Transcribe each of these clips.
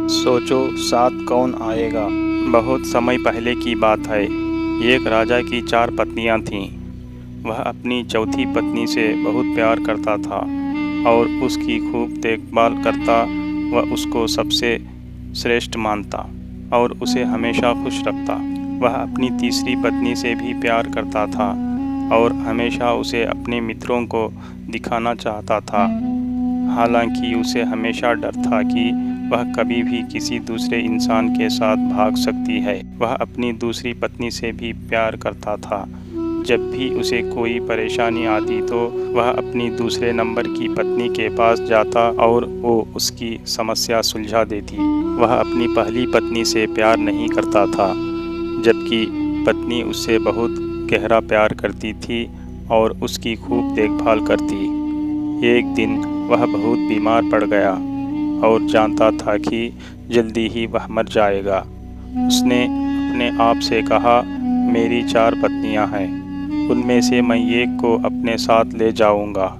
सोचो साथ कौन आएगा। बहुत समय पहले की बात है। एक राजा की 4 पत्नियां थीं। वह अपनी चौथी पत्नी से बहुत प्यार करता था और उसकी खूब देखभाल करता। वह उसको सबसे श्रेष्ठ मानता और उसे हमेशा खुश रखता। वह अपनी तीसरी पत्नी से भी प्यार करता था और हमेशा उसे अपने मित्रों को दिखाना चाहता था। हालांकि उसे हमेशा डर था कि वह कभी भी किसी दूसरे इंसान के साथ भाग सकती है। वह अपनी दूसरी पत्नी से भी प्यार करता था। जब भी उसे कोई परेशानी आती तो वह अपनी दूसरे नंबर की पत्नी के पास जाता और वो उसकी समस्या सुलझा देती। वह अपनी पहली पत्नी से प्यार नहीं करता था, जबकि पत्नी उससे बहुत गहरा प्यार करती थी और उसकी खूब देखभाल करती। एक दिन वह बहुत बीमार पड़ गया और जानता था कि जल्दी ही वह मर जाएगा। उसने अपने आप से कहा, मेरी 4 पत्नियां हैं, उनमें से मैं एक को अपने साथ ले जाऊंगा।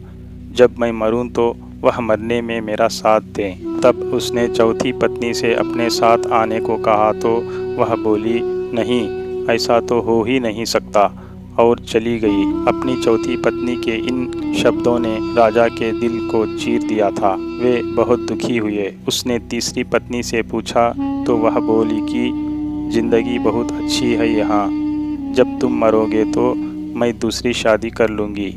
जब मैं मरूं तो वह मरने में मेरा साथ दें। तब उसने चौथी पत्नी से अपने साथ आने को कहा तो वह बोली, नहीं, ऐसा तो हो ही नहीं सकता, और चली गई। अपनी चौथी पत्नी के इन शब्दों ने राजा के दिल को चीर दिया था। वे बहुत दुखी हुए। उसने तीसरी पत्नी से पूछा तो वह बोली कि जिंदगी बहुत अच्छी है यहाँ, जब तुम मरोगे तो मैं दूसरी शादी कर लूँगी।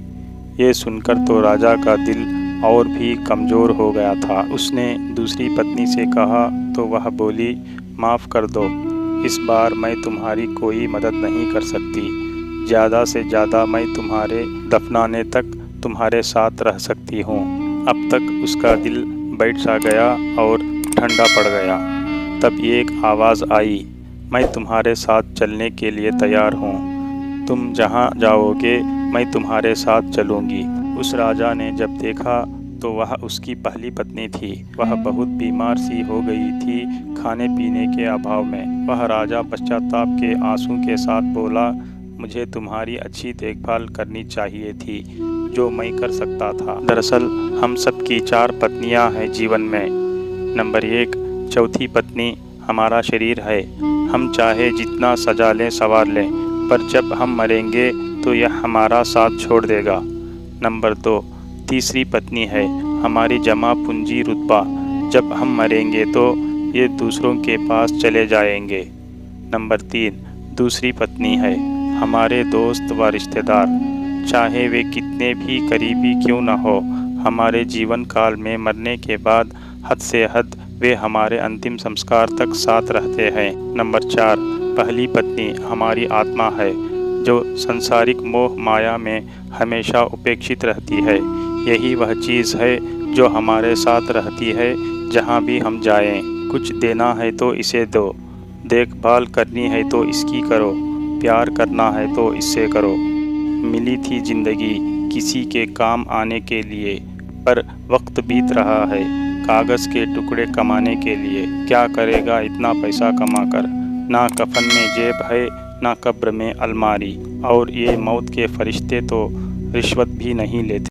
ये सुनकर तो राजा का दिल और भी कमज़ोर हो गया था। उसने दूसरी पत्नी से कहा तो वह बोली, माफ़ कर दो, इस बार मैं तुम्हारी कोई मदद नहीं कर सकती। ज़्यादा से ज़्यादा मैं तुम्हारे दफनाने तक तुम्हारे साथ रह सकती हूँ। अब तक उसका दिल बैठ सा गया और ठंडा पड़ गया। तब एक आवाज़ आई, मैं तुम्हारे साथ चलने के लिए तैयार हूँ। तुम जहाँ जाओगे मैं तुम्हारे साथ चलूँगी। उस राजा ने जब देखा तो वह उसकी पहली पत्नी थी। वह बहुत बीमार सी हो गई थी, खाने पीने के अभाव में। वह राजा पश्चाताप के आंसू के साथ बोला, मुझे तुम्हारी अच्छी देखभाल करनी चाहिए थी, जो मैं कर सकता था। दरअसल हम सब की 4 पत्नियां हैं जीवन में। नंबर 1, चौथी पत्नी हमारा शरीर है। हम चाहे जितना सजा लें संवार लें, पर जब हम मरेंगे तो यह हमारा साथ छोड़ देगा। नंबर 2, तीसरी पत्नी है हमारी जमा पूंजी रुतबा। जब हम मरेंगे तो ये दूसरों के पास चले जाएंगे। नंबर 3, दूसरी पत्नी है हमारे दोस्त व रिश्तेदार, चाहे वे कितने भी करीबी क्यों न हो। हमारे जीवन काल में मरने के बाद हद से हद वे हमारे अंतिम संस्कार तक साथ रहते हैं। नंबर 4, पहली पत्नी हमारी आत्मा है, जो संसारिक मोह माया में हमेशा उपेक्षित रहती है। यही वह चीज़ है जो हमारे साथ रहती है जहाँ भी हम जाएं। कुछ देना है तो इसे दो, देखभाल करनी है तो इसकी करो, प्यार करना है तो इससे करो। मिली थी ज़िंदगी किसी के काम आने के लिए, पर वक्त बीत रहा है कागज़ के टुकड़े कमाने के लिए। क्या करेगा इतना पैसा कमाकर, ना कफन में जेब है ना कब्र में अलमारी। और ये मौत के फरिश्ते तो रिश्वत भी नहीं लेते।